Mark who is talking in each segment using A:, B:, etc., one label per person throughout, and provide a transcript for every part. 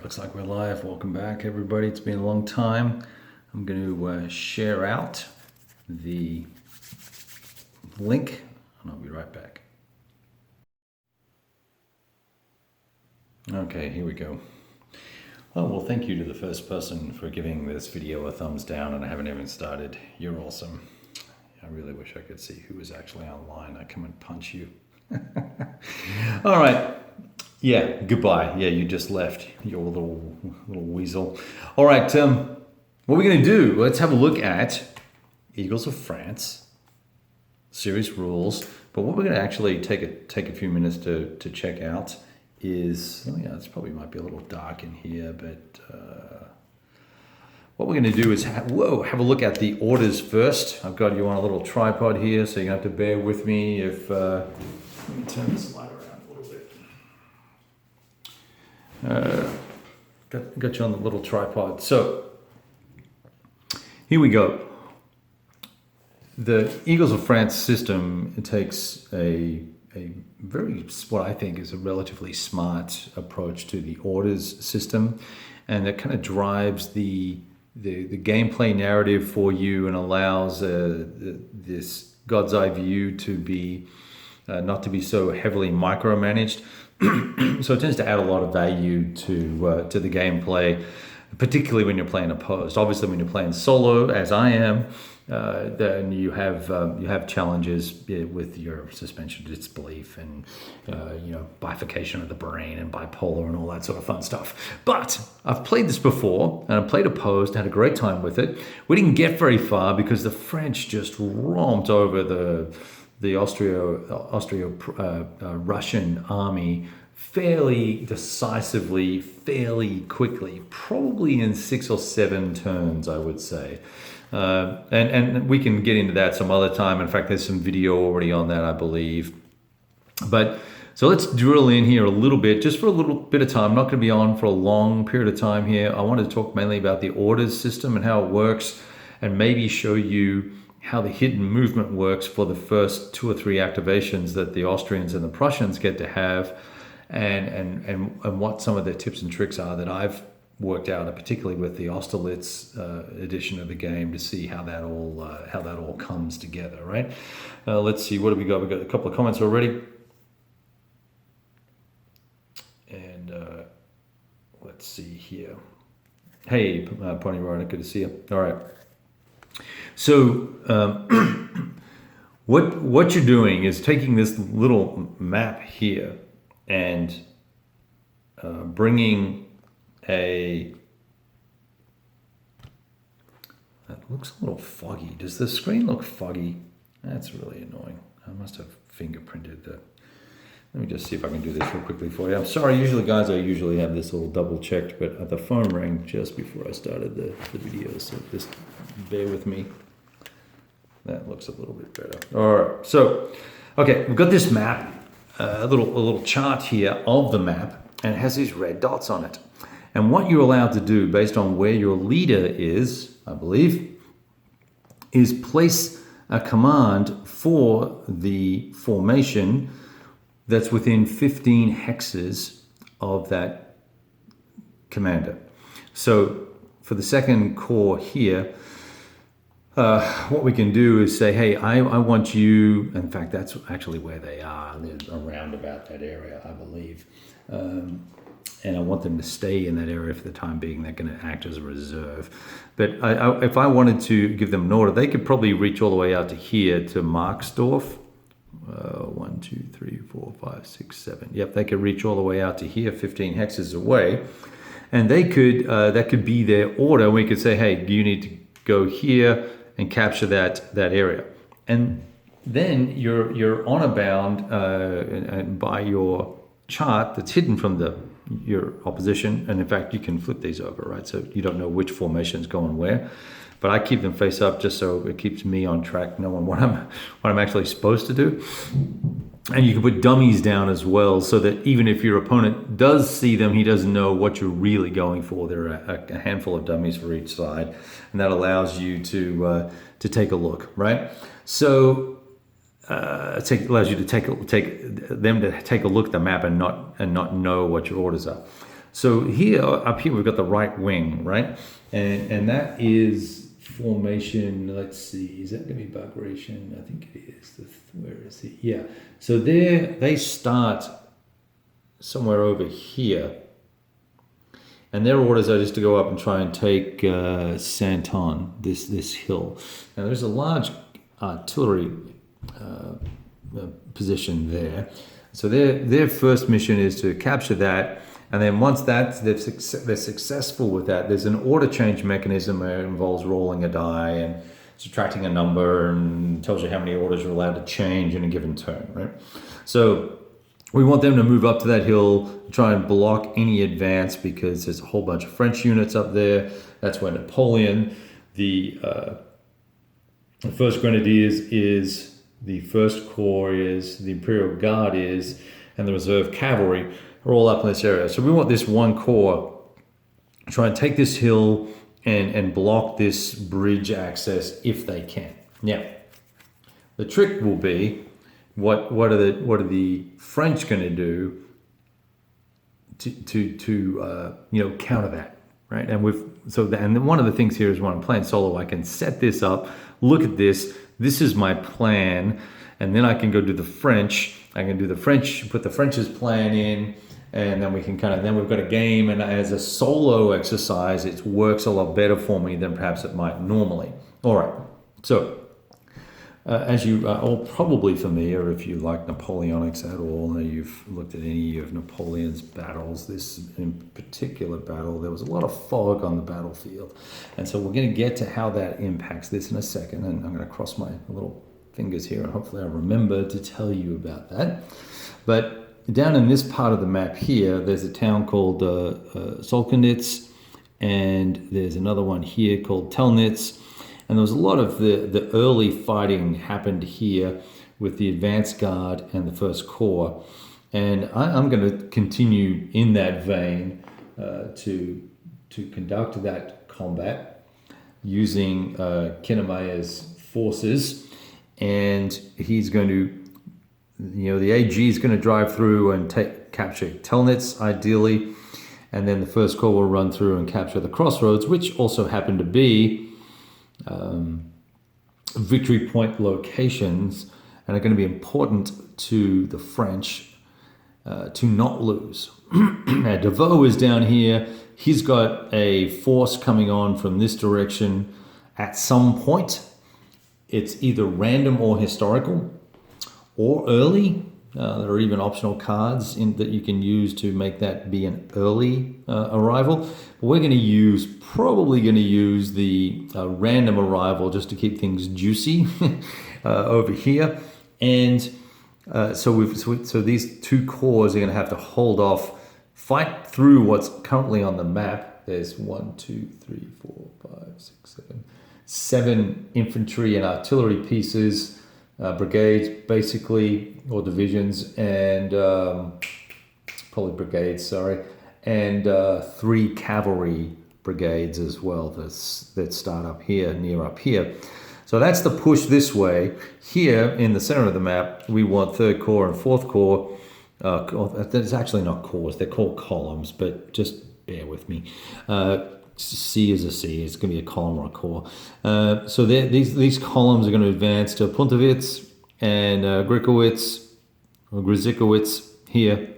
A: Looks like we're live. Welcome back, everybody. It's been a long time. I'm going to share out the link, and I'll be right back. Okay, here we go. Oh, well, thank you to the first person for giving this video a thumbs down, and I haven't even started. You're awesome. I really wish I could see who was actually online. I come and punch you. All right. Yeah, goodbye. Yeah, you just left, your little weasel. All right, what we're going to do, let's have a look at Eagles of France, series rules. But what we're going to actually take a few minutes to check out is, oh yeah, this probably might be a little dark in here, but what we're going to do is have a look at the orders first. I've got you on a little tripod here, so you have to bear with me if, let me turn this light around a little bit. Got you on the little tripod. So here we go. The Eagles of France system, it takes a very, what I think is a relatively smart approach to the orders system, and that kind of drives the gameplay narrative for you and allows this God's eye view to be not to be so heavily micromanaged. So it tends to add a lot of value to the gameplay, particularly when you're playing opposed. Obviously, when you're playing solo, as I am, then you have challenges with your suspension of disbelief and bifurcation of the brain and bipolar and all that sort of fun stuff. But I've played this before, and I played opposed, had a great time with it. We didn't get very far because the French just romped over the Austro-Russian army fairly decisively, fairly quickly, probably in 6 or 7 turns, I would say. And we can get into that some other time. In fact, there's some video already on that, I believe. But so let's drill in here a little bit, just for a little bit of time. I'm not going to be on for a long period of time here. I wanted to talk mainly about the orders system and how it works, and maybe show you how the hidden movement works for the first 2 or 3 activations that the Austrians and the Prussians get to have, and what some of the tips and tricks are that I've worked out, particularly with the Austerlitz edition of the game, to see how that all comes together. Right? Let's see, what do we got? We got a couple of comments already, and let's see here. Hey, Pony Rider, good to see you. All right. So what you're doing is taking this little map here and bringing that looks a little foggy. Does the screen look foggy? That's really annoying. I must have fingerprinted that. Let me just see if I can do this real quickly for you. I'm sorry, usually guys, I usually have this all double checked, but the phone rang just before I started the video, so just bear with me. That looks a little bit better. All right, so, okay, we've got this map, a little chart here of the map, and it has these red dots on it. And what you're allowed to do, based on where your leader is, I believe, is place a command for the formation that's within 15 hexes of that commander. So for the second core here, what we can do is say, hey, I want you, in fact, that's actually where they are. They're around about that area, I believe. And I want them to stay in that area for the time being. They're going to act as a reserve. But if I wanted to give them an order, they could probably reach all the way out to here, to Marksdorf. 1, 2, 3, 4, 5, 6, 7. Yep, they could reach all the way out to here, 15 hexes away. And they could, that could be their order. We could say, hey, you need to go here and capture that area. And then you're honor bound by your chart that's hidden from your opposition. And in fact, you can flip these over, right? So you don't know which formation's going where. But I keep them face up just so it keeps me on track, knowing what I'm actually supposed to do. And you can put dummies down as well, so that even if your opponent does see them, he doesn't know what you're really going for. There are a handful of dummies for each side, and that allows you to take a look, right? So allows you to take them to take a look at the map and not know what your orders are. So here, up here, we've got the right wing, right? And that is formation, let's see, is that going to be Bagration? I think it is. Where is it? Yeah. So they start somewhere over here. And their orders are just to go up and try and take Santon, this hill. Now there's a large artillery position there. So their first mission is to capture that. And then once they're successful with that, there's an order change mechanism where it involves rolling a die and subtracting a number and tells you how many orders you're allowed to change in a given turn, right? So we want them to move up to that hill, try and block any advance because there's a whole bunch of French units up there. That's where Napoleon, the first Grenadiers is, the First Corps is, the Imperial Guard is, and the Reserve Cavalry are all up in this area. So we want this one corps try and take this hill and block this bridge access if they can. Now, the trick will be what are the French going to do to counter that, right? And and one of the things here is when I'm playing solo, I can set this up, look at this. This is my plan, and then I can go do the French. I can do the French, put the French's plan in. And then we can then we've got a game, and as a solo exercise, it works a lot better for me than perhaps it might normally. All right, so as you are all probably familiar, if you like Napoleonics at all, you've looked at any of Napoleon's battles, this in particular battle, there was a lot of fog on the battlefield. And so we're going to get to how that impacts this in a second, and I'm going to cross my little fingers here, and hopefully I'll remember to tell you about that. But down in this part of the map here, there's a town called Solkenitz, and there's another one here called Telnitz. And there was a lot of the early fighting happened here with the advance guard and the First Corps. And I'm going to continue in that vein to conduct that combat using Kinnemayer's forces. And he's going to, the AG is going to drive through and capture Telnitz, ideally, and then the First Corps will run through and capture the crossroads, which also happen to be victory point locations and are going to be important to the French to not lose. Now, Deveau is down here. He's got a force coming on from this direction at some point. It's either random or historical, or early. There are even optional cards that you can use to make that be an early arrival. But we're probably going to use the random arrival just to keep things juicy over here. And so these two corps are going to have to hold off, fight through what's currently on the map. There's 7 infantry and artillery pieces, brigades basically, or divisions, and probably brigades, and 3 cavalry brigades as well that start up here, near up here. So that's the push this way. Here in the center of the map, we want 3rd Corps and 4th Corps. It's actually not corps, they're called columns, but just bear with me. C is a C, it's going to be a column or a corps. So these columns are going to advance to Puntowitz and Grikowitz, or Grzykowitz here,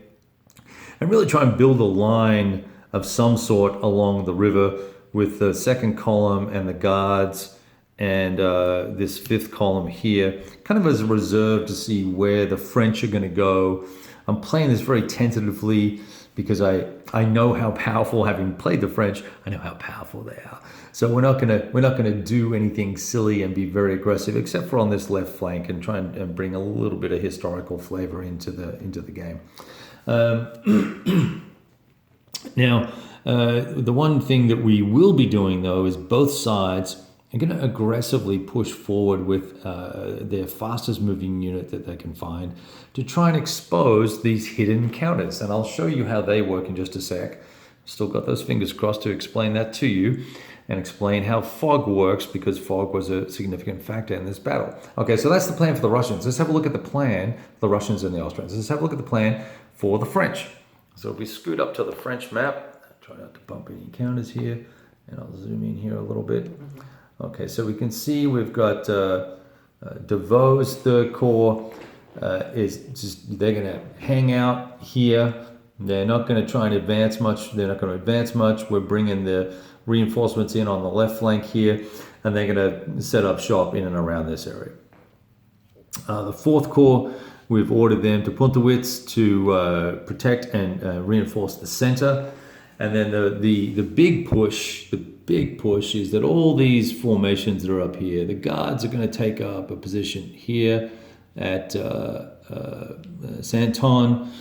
A: and really try and build a line of some sort along the river with the 2nd column and the guards and this 5th column here, kind of as a reserve to see where the French are going to go. I'm playing this very tentatively because I know how powerful, having played the French, I know how powerful they are. So we're not gonna do anything silly and be very aggressive, except for on this left flank, and try and bring a little bit of historical flavor into the game. Now, the one thing that we will be doing though is both sides are going to aggressively push forward with their fastest moving unit that they can find to try and expose these hidden counters. And I'll show you how they work in just a sec. Still got those fingers crossed to explain that to you and explain how fog works, because fog was a significant factor in this battle. Okay, so that's the plan for the Russians. Let's have a look at the plan for the Russians and the Austrians. Let's have a look at the plan for the French. So if we scoot up to the French map, try not to bump any counters here, and I'll zoom in here a little bit. Okay, so we can see we've got Devoe's third corps is just, they're going to hang out here. They're not going to try and advance much. They're not going to advance much. We're bringing the reinforcements in on the left flank here, and they're going to set up shop in and around this area. The fourth corps, we've ordered them to Puntowitz to protect and reinforce the center. And then the big push is that all these formations that are up here, the guards are going to take up a position here at Santon.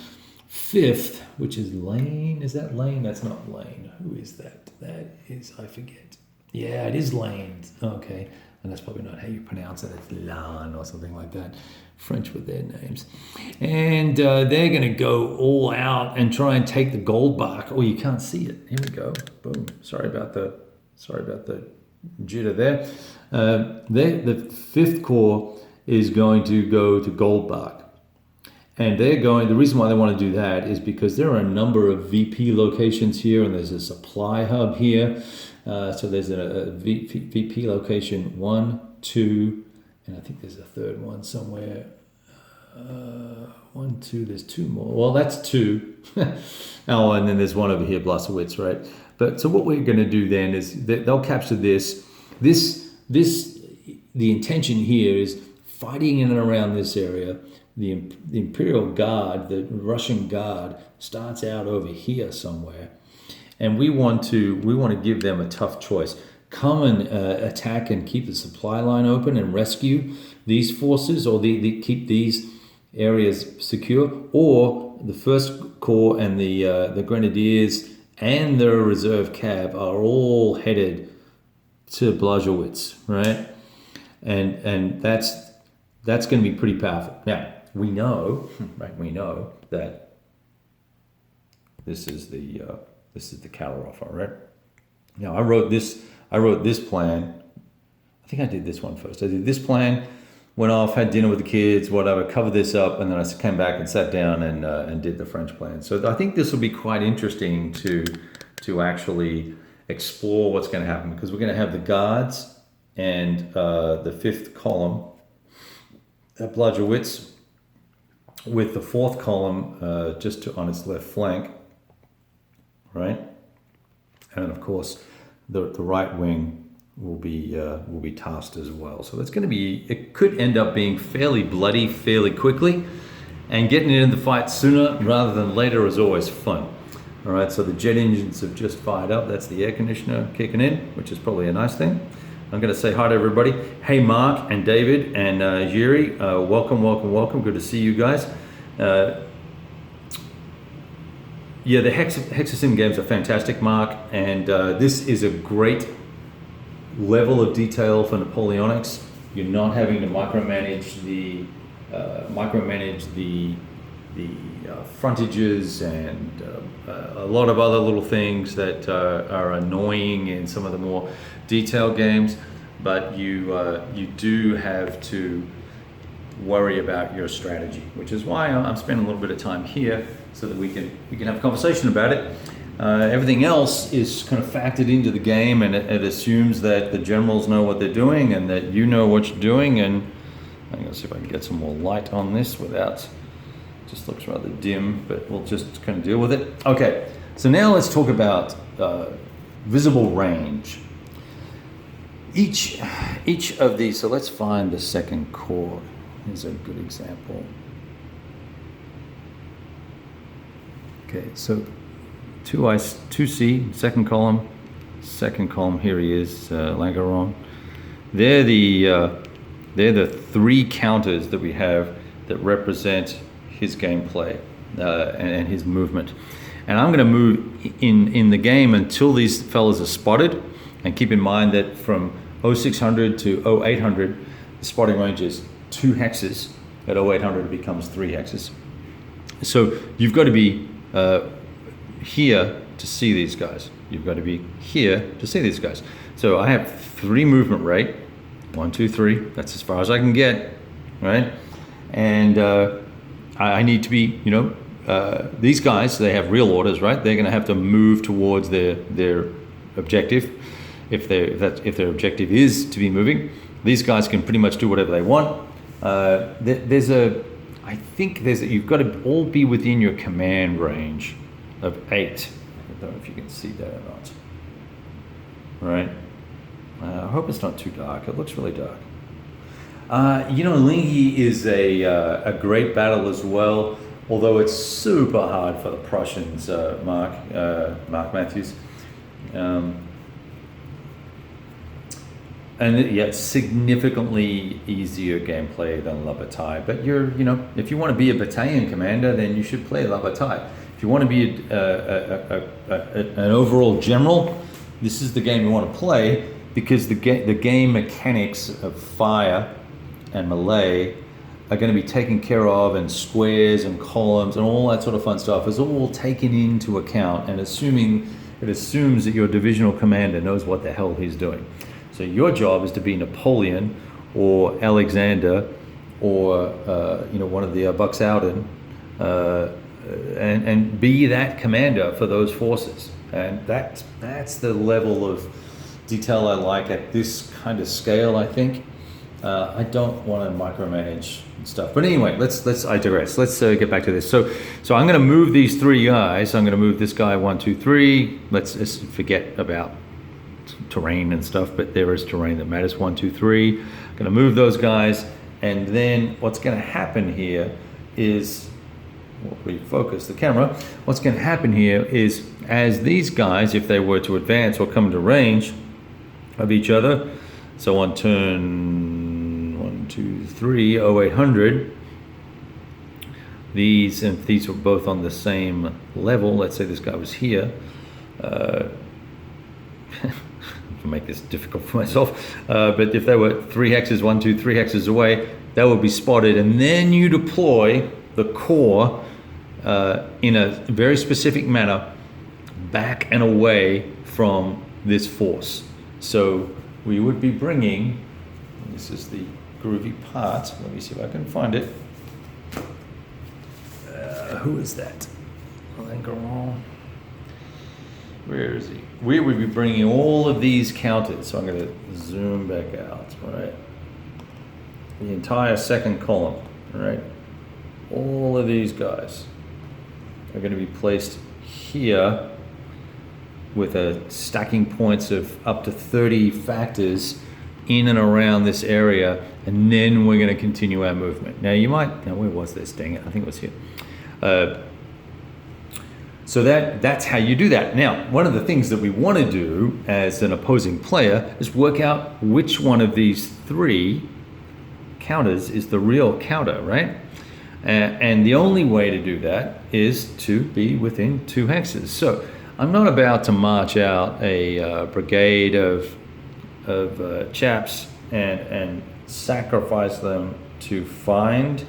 A: Fifth, which is Lane. Is that Lane? That's not Lane. Who is that? That is, I forget. Yeah, it is Lane. Okay. And that's probably not how you pronounce it. It's Lan or something like that. French with their names. And they're going to go all out and try and take the gold bark. Oh, you can't see it. Here we go. Boom. Sorry about the jitter there. The fifth corps is going to go to gold bark. And the reason why they want to do that is because there are a number of VP locations here, and there's a supply hub here. So there's a VP location 1, 2, and I think there's a third one somewhere. 1, 2, there's 2 more. Well, that's 2. Oh, and then there's one over here, Blasowitz, right? But so what we're going to do then is they'll capture this. The intention here is fighting in and around this area. The Imperial Guard, the Russian Guard, starts out over here somewhere, and we want to give them a tough choice. Come and attack and keep the supply line open and rescue these forces, or keep these areas secure, or the First Corps and the Grenadiers and the reserve cab are all headed to Blasowitz, right? And that's going to be pretty powerful. Now, we know that this is the counter offer, right? Now I wrote this plan. I think I did this one first. I did this plan, went off, had dinner with the kids, whatever, covered this up, and then I came back and sat down and did the French plan. So I think this will be quite interesting to actually explore what's going to happen, because we're going to have the guards and the fifth column at Blasowitz, with the fourth column just on its left flank, right? And of course, the right wing will be tasked as well. So it could end up being fairly bloody fairly quickly, and getting into the fight sooner rather than later is always fun. All right, so the jet engines have just fired up. That's the air conditioner kicking in, which is probably a nice thing. I'm going to say hi to everybody. Hey, Mark and David and Yuri, welcome. Good to see you guys. The Hexasim games are fantastic, Mark, and this is a great level of detail for Napoleonics. You're not having to micromanage the frontages and a lot of other little things that are annoying in some of the more detailed games, but you do have to worry about your strategy, which is why I'm spending a little bit of time here so that we can have a conversation about it. Everything else is kind of factored into the game, and it assumes that the generals know what they're doing and that you know what you're doing. And I'm going to see if I can get some more light on this without, just looks rather dim, but we'll just kind of deal with it. Okay, so now let's talk about visible range. Each of these, so let's find the second chord. Here's a good example. Okay, so 2C, second column, here he is, Langeron. They're the three counters that we have that represent his gameplay and his movement. And I'm going to move in the game until these fellas are spotted. And keep in mind that from 0600 to 0800, the spotting range is 2 hexes. At 0800, it becomes 3 hexes. So you've got to be here to see these guys. You've got to be here to see these guys. So I have 3 movement rate. 1, 2, 3. That's as far as I can get, right? And I need to be, these guys, they have real orders, right? They're going to have to move towards their objective. If their objective is to be moving, these guys can pretty much do whatever they want. You've got to all be within your command range of 8. I don't know if you can see that or not. Right? I hope it's not too dark. It looks really dark. Lingy is a great battle as well, although it's super hard for the Prussians, Mark Matthews. It's significantly easier gameplay than La Bataille. But if you want to be a battalion commander, then you should play La Bataille. If you want to be an overall general, this is the game you want to play, because the game mechanics of fire and melee are going to be taken care of, and squares and columns and all that sort of fun stuff is all taken into account, and it assumes that your divisional commander knows what the hell he's doing. So your job is to be Napoleon or Alexander or one of the Buxauden, and be that commander for those forces. And that's the level of detail I like at this kind of scale, I think. I don't want to micromanage stuff. But anyway, I digress. Let's get back to this. So I'm going to move these 3 guys. I'm going to move this guy 1, 2, 3. Let's forget about terrain and stuff, but there is terrain that matters. 1, 2, 3. I'm going to move those guys, and then what's going to happen here is, refocus the camera. What's going to happen here is, as these guys, if they were to advance or come into range of each other, so on turn 1, 2, 3, 0800, these were both on the same level. Let's say this guy was here. Make this difficult for myself, but if they were 3 hexes, 1, 2, 3 hexes away, that would be spotted, and then you deploy the core in a very specific manner back and away from this force. So we would be bringing, this is the groovy part, let me see if I can find it. Who is that? Where is he? We would be bringing all of these counters. So I'm going to zoom back out, right? The entire second column, right? All of these guys are going to be placed here with a stacking points of up to 30 factors in and around this area, and then we're going to continue our movement. Now where was this? Dang it, I think it was here. So that's how you do that. Now, one of the things that we want to do as an opposing player is work out which one of these 3 counters is the real counter, right? And the only way to do that is to be within 2 hexes. So I'm not about to march out a brigade of chaps and sacrifice them to find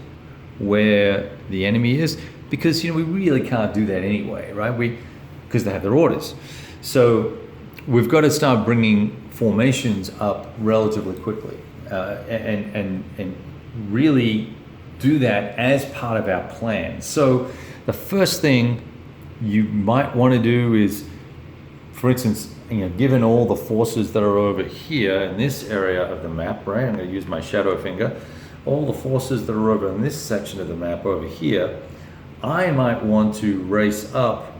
A: where the enemy is, because we really can't do that anyway, right? Because they have their orders. So we've got to start bringing formations up relatively quickly, and really do that as part of our plan. So the first thing you might want to do is, for instance, given all the forces that are over here in this area of the map, right? I'm going to use my shadow finger. All the forces that are over in this section of the map over here, I might want to race up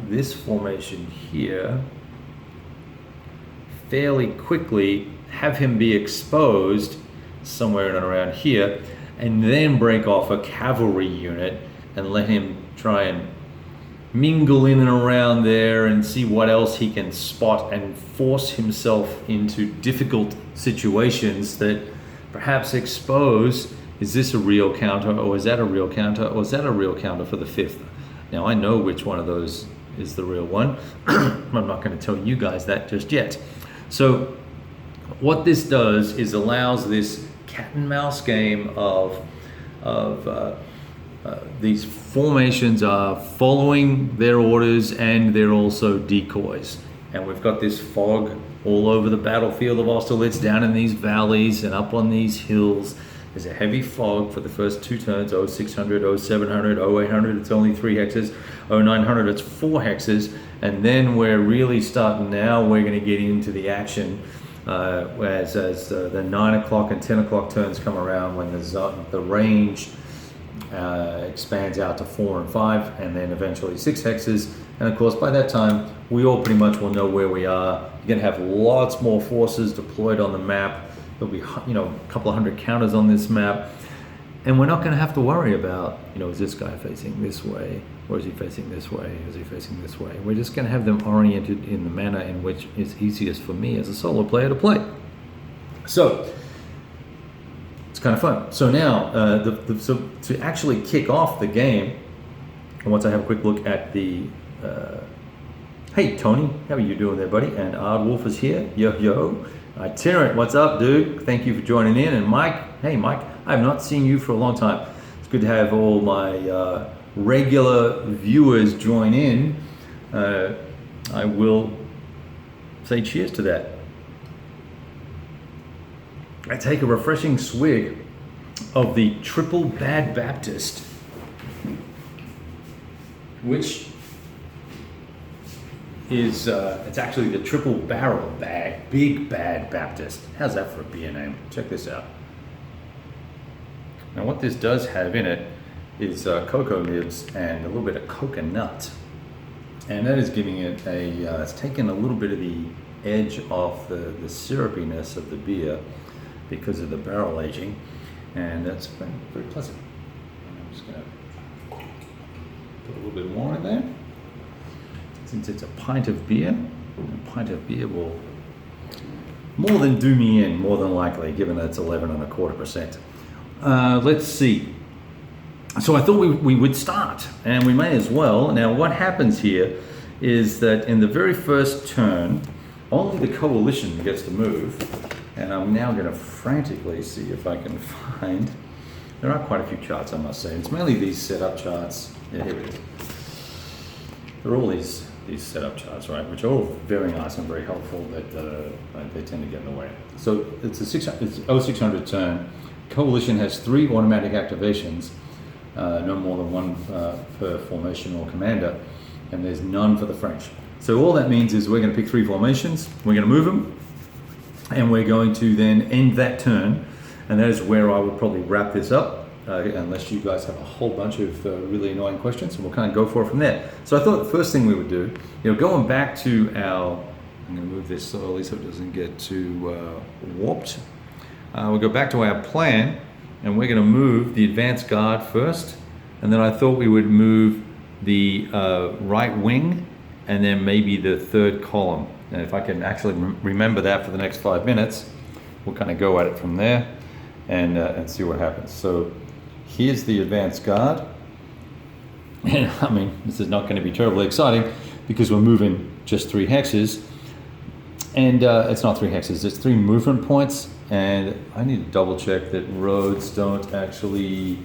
A: this formation here fairly quickly, have him be exposed somewhere in and around here, and then break off a cavalry unit and let him try and mingle in and around there and see what else he can spot, and force himself into difficult situations that perhaps expose, is this a real counter, or is that a real counter, or is that a real counter for the 5th? Now I know which one of those is the real one. I'm not going to tell you guys that just yet. So what this does is allows this cat and mouse game of these formations are following their orders, and they're also decoys. And we've got this fog all over the battlefield of Austerlitz, down in these valleys and up on these hills. There's a heavy fog for the first 2 turns, 0600, 0700, 0800, it's only 3 hexes, 0900, it's 4 hexes, and then we're really starting now, we're going to get into the action as the 9 o'clock and 10 o'clock turns come around, when the range expands out to 4 and 5, and then eventually 6 hexes. And of course, by that time, we all pretty much will know where we are. You're going to have lots more forces deployed on the map. There'll be, a couple of hundred counters on this map, and we're not going to have to worry about, is this guy facing this way, or is he facing this way, is he facing this way? We're just going to have them oriented in the manner in which is easiest for me as a solo player to play. So it's kind of fun. So now, so to actually kick off the game, and once I have a quick look at the, hey Tony, how are you doing there, buddy? And Ard Wolf is here, yo. Itinerant, what's up, dude? Thank you for joining in. And Mike, hey Mike, I have not seen you for a long time. It's good to have all my regular viewers join in. I will say cheers to that. I take a refreshing swig of the Triple Bad Baptist, which is it's actually the Triple Barrel Big Bad Baptist. How's that for a beer name? Check this out. Now what this does have in it is cocoa nibs and a little bit of coconut, and that is giving it it's taken a little bit of the edge off the syrupiness of the beer because of the barrel aging, and that's very, very pleasant. I'm just going to put a little bit more in there. Since it's a pint of beer, a pint of beer will more than do me in, more than likely, given that it's 11.25%. Let's see. So I thought we would start, and we may as well. Now what happens here is that in the very first turn, only the coalition gets to move, and I'm now going to frantically see if I can find, there are quite a few charts, I must say. It's mainly these setup charts. Yeah, here it is. There are all these setup charts, right, which are all very nice and very helpful, but they tend to get in the way. So it's a 0600 turn. Coalition has 3 automatic activations, no more than 1 per formation or commander, and there's none for the French. So all that means is we're going to pick 3 formations, we're going to move them, and we're going to then end that turn, and that is where I would probably wrap this up. Unless you guys have a whole bunch of really annoying questions, and we'll kind of go for it from there. So I thought the first thing we would do, going back to our, I'm going to move this slowly so it doesn't get too warped. We'll go back to our plan, and we're going to move the advanced guard first, and then I thought we would move the right wing, and then maybe the 3rd column. And if I can actually remember that for the next 5 minutes, we'll kind of go at it from there and see what happens. So here's the advanced guard, and I mean, this is not going to be terribly exciting because we're moving just 3 hexes, and it's not 3 hexes, it's 3 movement points, and I need to double check that roads don't actually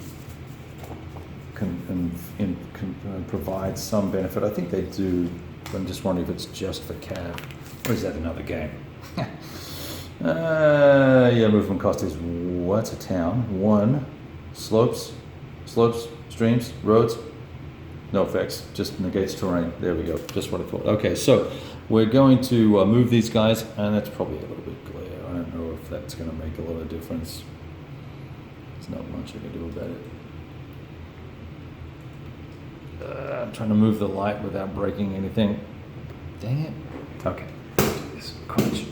A: provide some benefit. I think they do, but I'm just wondering if it's just for cav, or is that another game? Yeah, movement cost is, what's a town? 1. Slopes, streams, roads, no effects, just negates terrain. There we go, just what I thought. Okay, so we're going to move these guys, and that's probably a little bit glare. I don't know if that's going to make a lot of difference. There's not much I can do about it. I'm trying to move the light without breaking anything. Dang it. Okay, this crunch.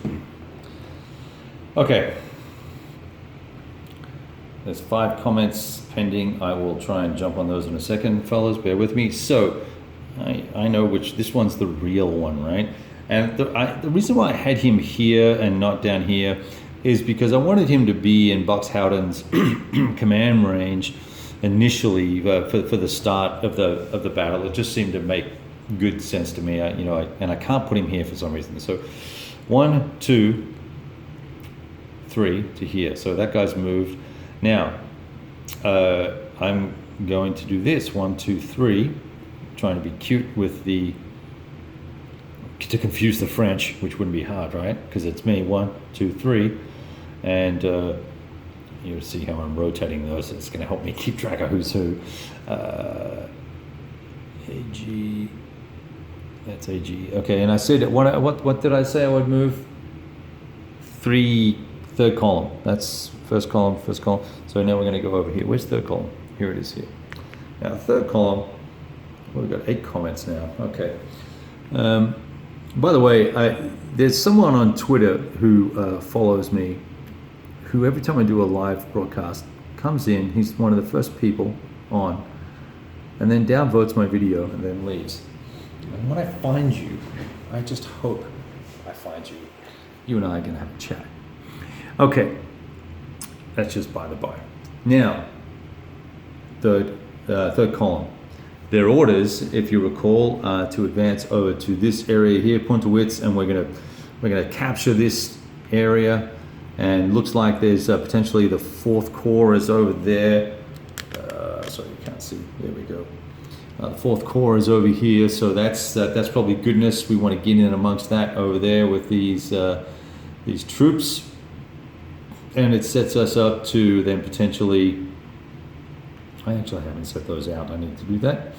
A: Okay. There's 5 comments pending. I will try and jump on those in a second, fellas. Bear with me. So I know which, this one's the real one, right? And the reason why I had him here and not down here is because I wanted him to be in Buxhouden's command range initially for the start of the battle. It just seemed to make good sense to me. And I can't put him here for some reason. So 1, 2, 3 to here. So that guy's moved. Now, I'm going to do this, 1, 2, 3, trying to be cute with to confuse the French, which wouldn't be hard, right? Because it's me, 1, 2, 3, and you'll see how I'm rotating those. It's going to help me keep track of who's who. AG, that's AG. Okay, and I said, what did I say I would move? Third column. That's first column. So now we're going to go over here. Where's third column? Here it is here. Now third column, well, we've got 8 comments now. Okay. By the way, there's someone on Twitter who follows me, who every time I do a live broadcast comes in, he's one of the first people on, and then downvotes my video and then leaves. And when I find you, I just hope I find you. You and I are going to have a chat. Okay, that's just by the by. Now, third column. Their orders, if you recall, to advance over to this area here, Puntowitz, and we're gonna capture this area. And looks like there's potentially the 4th Corps is over there. Sorry, you can't see. There we go. The 4th Corps is over here, so that's probably goodness. We want to get in amongst that over there with these troops, and it sets us up to then potentially. I actually haven't set those out. I need to do that.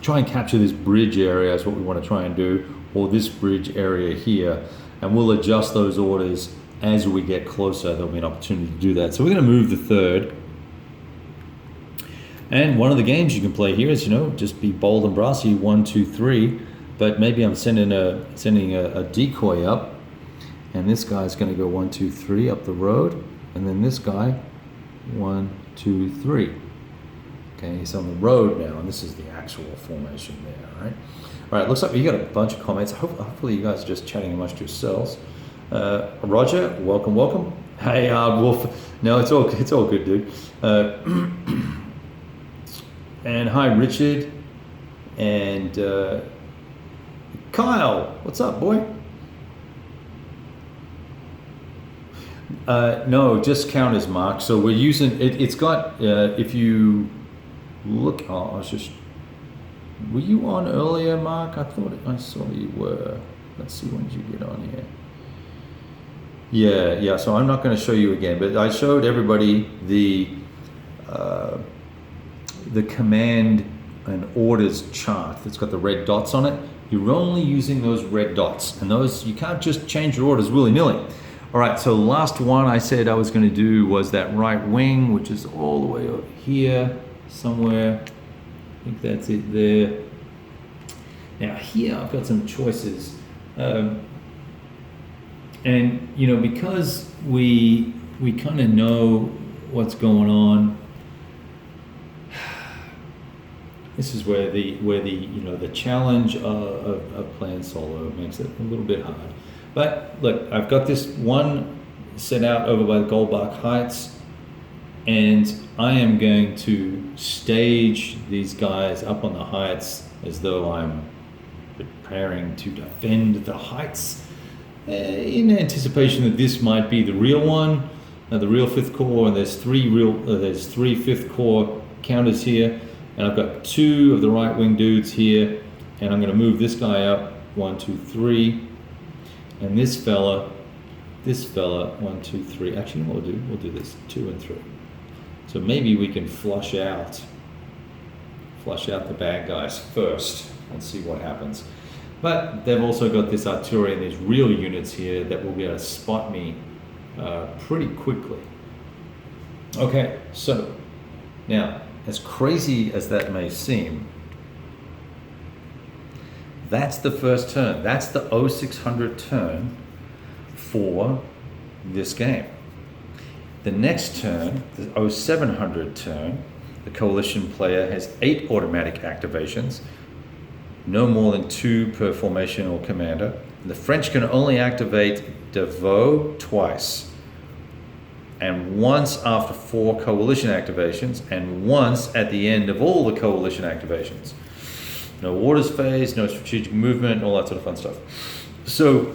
A: Try and capture this bridge area is what we want to try and do, or this bridge area here, and we'll adjust those orders as we get closer. There'll be an opportunity to do that. So we're going to move the 3rd. And one of the games you can play here is, just be bold and brassy, 1, 2, 3. But maybe I'm sending a decoy up, and this guy's going to go 1, 2, 3 up the road, and then this guy 1, 2, 3. Okay, he's on the road now, and this is the actual formation there. All right. Looks like you got a bunch of comments. Hopefully you guys are just chatting amongst yourselves. Roger, welcome. Hey, Wolf. No, it's all good, dude. And hi, Richard. And Kyle, what's up, boy? No, just count as Mark. So we're using it. It's got. If you look, were you on earlier, Mark? I thought I saw you were. Let's see, when did you get on here? Yeah. So I'm not going to show you again, but I showed everybody the command and orders chart that's got the red dots on it. You're only using those red dots, and those you can't just change your orders willy-nilly. All right, so last one I said I was going to do was that right wing, which is all the way over here somewhere. I think that's it there. Now here I've got some choices, and because we kind of know what's going on. This is where the challenge of playing solo makes it a little bit hard. But look, I've got this one set out over by the Goldbach Heights, and I am going to stage these guys up on the heights as though I'm preparing to defend the heights, in anticipation that this might be the real one, the real 5th Corps, and there's 3 5th Corps counters here. And I've got 2 of the right wing dudes here, and I'm going to move this guy up 1, 2, 3, and this fella 1, 2, 3. Actually, what we'll do this 2 and 3. So maybe we can flush out the bad guys first and see what happens. But they've also got this artillery and these real units here that will be able to spot me pretty quickly. Okay, so now, as crazy as that may seem, that's the first turn. That's the 0600 turn for this game. The next turn, the 0700 turn, the coalition player has 8 automatic activations, no more than 2 per formation or commander. The French can only activate Devoe twice, and once after 4 coalition activations, and once at the end of all the coalition activations. No orders phase, no strategic movement, all that sort of fun stuff. So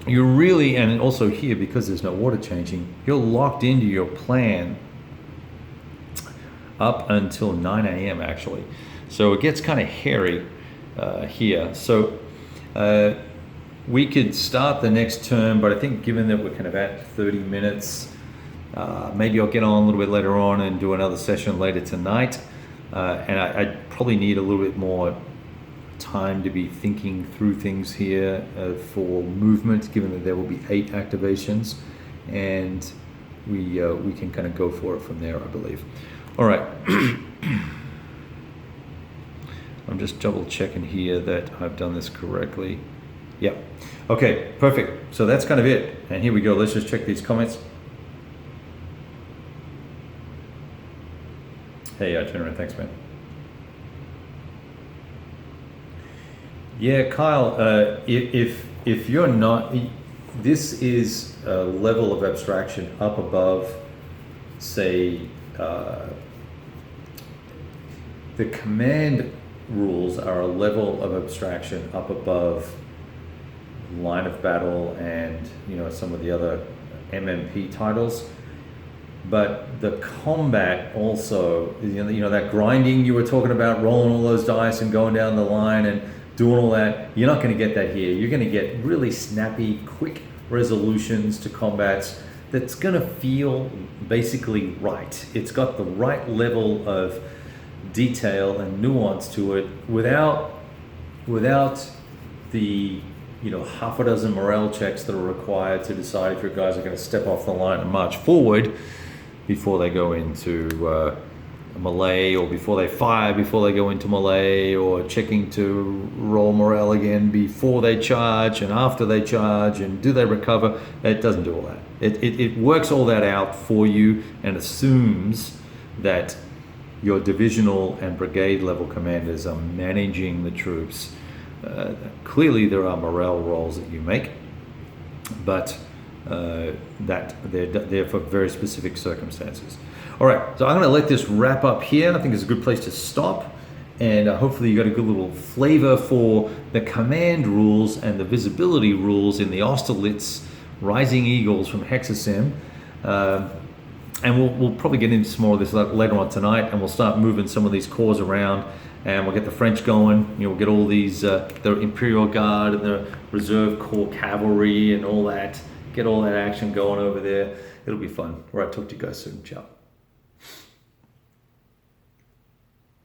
A: you're really, and also here, because there's no order changing, you're locked into your plan up until 9 a.m. actually. So it gets kind of hairy here. So we could start the next turn, but I think given that we're kind of at 30 minutes, maybe I'll get on a little bit later on and do another session later tonight. And I probably need a little bit more time to be thinking through things here for movement, given that there will be 8 activations, and we can kind of go for it from there, I believe. All right. I'm just double checking here that I've done this correctly. Yeah. Okay, perfect. So that's kind of it. And here we go. Let's just check these comments. Hey, General, thanks, man. Yeah, Kyle, if you're not, this is a level of abstraction up above, say, the command rules are a level of abstraction up above line of battle and some of the other MMP titles, but the combat also, that grinding you were talking about, rolling all those dice and going down the line and doing all that, you're not going to get that here. You're going to get really snappy, quick resolutions to combats that's going to feel basically right. It's got the right level of detail and nuance to it without the half a dozen morale checks that are required to decide if your guys are going to step off the line and march forward before they go into melee, or before they fire before they go into melee, or checking to roll morale again before they charge and after they charge, and do they recover. It doesn't do all that. It works all that out for you and assumes that your divisional and brigade level commanders are managing the troops. Clearly there are morale rolls that you make, but that they're for very specific circumstances. All right, so I'm going to let this wrap up here. I think it's a good place to stop, and hopefully you got a good little flavor for the command rules and the visibility rules in the Austerlitz Rising Eagles from Hexasim. And we'll probably get into some more of this later on tonight, and we'll start moving some of these corps around, and we'll get the French going. We'll get all these, the Imperial Guard and the Reserve Corps Cavalry and all that, get all that action going over there. It'll be fun. All right, talk to you guys soon. Ciao.